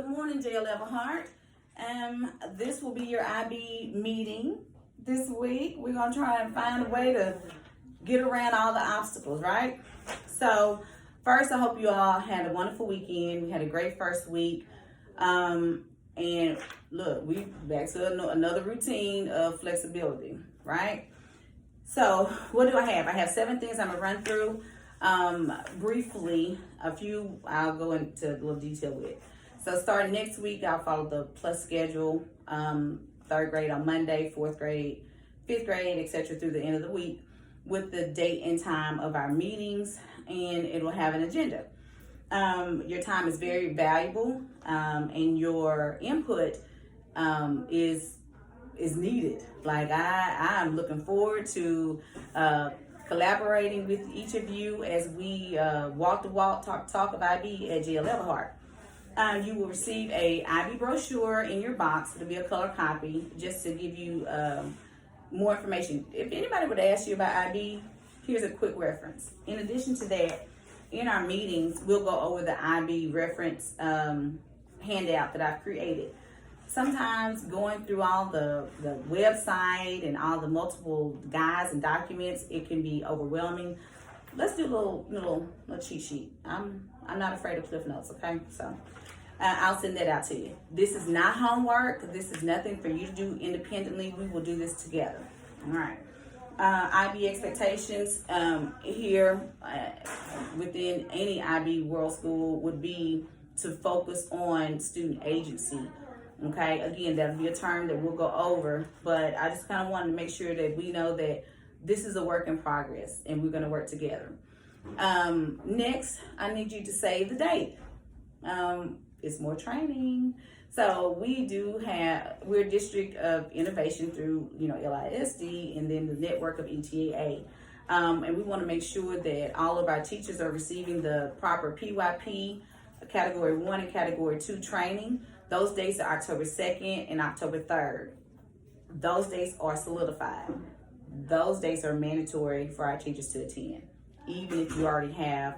Good morning, JLE Heart. This will be your IB meeting this week. We're going to try and find a way to get around all the obstacles, right? So, first, I hope you all had a wonderful weekend. We had a great first week. And look, we back to another routine of flexibility, right? So, what do I have? I have 7 things I'm going to run through. Briefly, a few I'll go into a little detail with. So starting next week, I'll follow the plus schedule, 3rd grade on Monday, 4th grade, 5th grade, etc. through the end of the week with the date and time of our meetings, and it will have an agenda. Your time is very valuable, and your input is needed. Like I'm looking forward to collaborating with each of you as we walk the walk, talk of IB at JLE Heart. You will receive a IB brochure in your box. It'll be a color copy just to give you more information. If anybody would ask you about IB, here's a quick reference. In addition to that, in our meetings, we'll go over the IB reference handout that I've created. Sometimes going through all the website and all the multiple guides and documents, it can be overwhelming. Let's do a little cheat sheet. I'm not afraid of Cliff Notes, okay? So I'll send that out to you. This is not homework. This is nothing for you to do independently. We will do this together. All right. IB expectations here within any IB World School would be to focus on student agency. Okay, again, that'll be a term that we'll go over, but I just kind of wanted to make sure that we know that this is a work in progress and we're going to work together. Next, I need you to say the date. It's more training. So we're a district of innovation through, LISD and then the network of ETAA. And we want to make sure that all of our teachers are receiving the proper PYP, Category 1 and Category 2 training. Those dates are October 2nd and October 3rd. Those dates are solidified. Those dates are mandatory for our teachers to attend. Even if you already have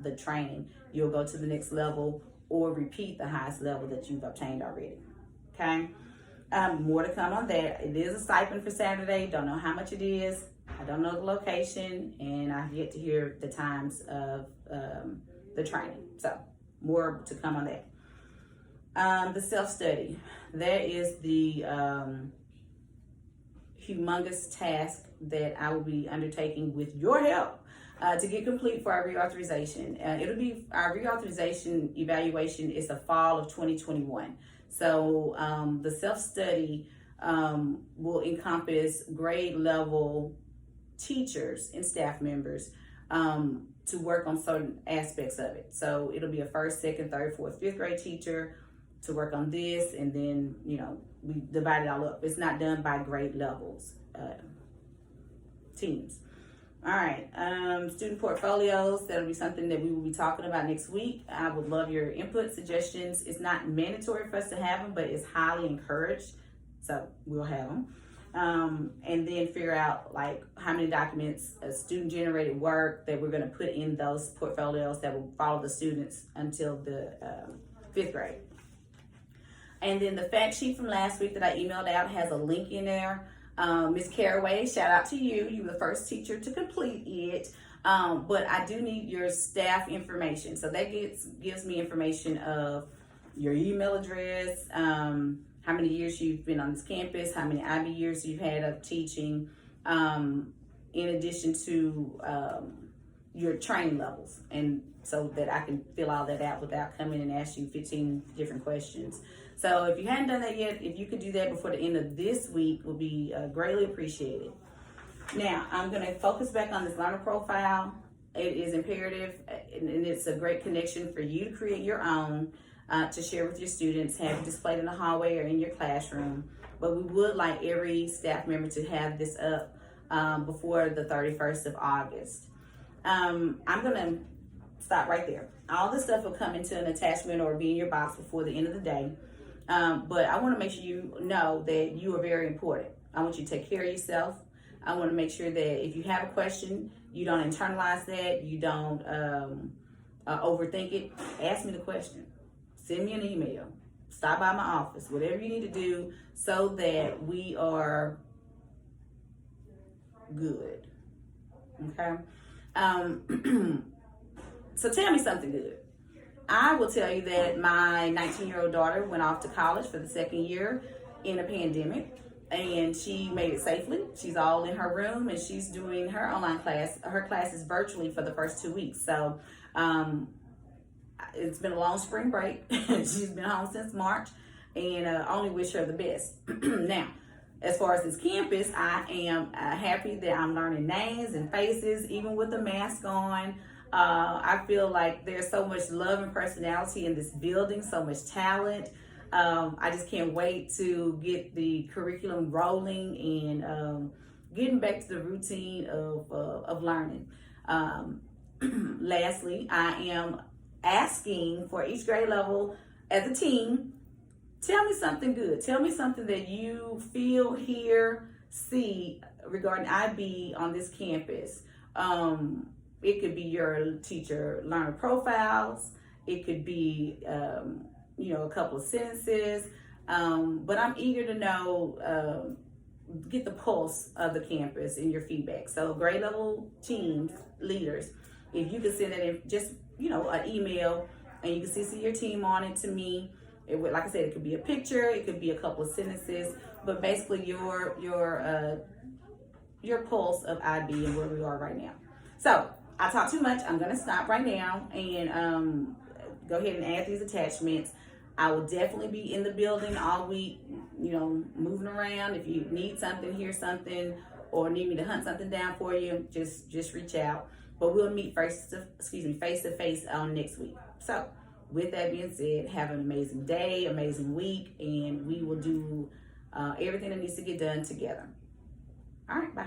the training, you'll go to the next level or repeat the highest level that you've obtained already. Okay? More to come on that. It is a stipend for Saturday. Don't know how much it is. I don't know the location, and I've yet to hear the times of the training. So more to come on that. The self-study. That is the humongous task that I will be undertaking with your help to get complete for our reauthorization. It'll be our reauthorization evaluation is the fall of 2021. So the self-study will encompass grade level teachers and staff members to work on certain aspects of it. So it'll be a 1st, 2nd, 3rd, 4th, 5th grade teacher to work on this, and then, we divide it all up. It's not done by grade levels, teams. All right, student portfolios, that'll be something that we will be talking about next week. I would love your input, suggestions. It's not mandatory for us to have them, but it's highly encouraged, so we'll have them. And then figure out how many documents, student-generated work that we're gonna put in those portfolios that will follow the students until the 5th grade. And then the fact sheet from last week that I emailed out has a link in there. Ms. Caraway, shout out to you. You were the first teacher to complete it. But I do need your staff information. So that gives me information of your email address, how many years you've been on this campus, how many IB years you've had of teaching, in addition to your training levels. And so that I can fill all that out without coming and ask you 15 different questions. So if you hadn't done that yet, if you could do that before the end of this week, will be greatly appreciated. Now, I'm going to focus back on this learner profile. It is imperative, and it's a great connection for you to create your own, to share with your students, have it displayed in the hallway or in your classroom. But we would like every staff member to have this up before the 31st of August. I'm going to stop right there. All this stuff will come into an attachment or be in your box before the end of the day. But I want to make sure you know that you are very important. I want you to take care of yourself. I want to make sure that if you have a question, you don't internalize that, you don't overthink it. Ask me the question. Send me an email. stop by my office, whatever you need to do so that we are good. Okay. So tell me something good. I will tell you that my 19-year-old daughter went off to college for the second year in a pandemic, and she made it safely. She's all in her room, and she's doing her online class, her classes virtually for the first 2 weeks. So it's been a long spring break. She's been home since March, and I only wish her the best. Now, as far as this campus, I am happy that I'm learning names and faces, even with the mask on. I feel like there's so much love and personality in this building, so much talent. I just can't wait to get the curriculum rolling and getting back to the routine of learning. Lastly, I am asking for each grade level as a team, tell me something good. Tell me something that you feel, hear, see regarding IB on this campus. It could be your teacher learner profiles. It could be, a couple of sentences. But I'm eager to know, get the pulse of the campus and your feedback. So grade level teams, leaders, if you could send it in just, an email, and you can CC your team on it to me. It would, like I said, it could be a picture, it could be a couple of sentences, but basically your pulse of IB and where we are right now. So I talk too much. I'm gonna stop right now and go ahead and add these attachments. I will definitely be in the building all week, moving around. If you need something, hear something, or need me to hunt something down for you, just reach out. But we'll meet face to face next week. So with that being said, have an amazing day, amazing week, and we will do everything that needs to get done together. All right, bye.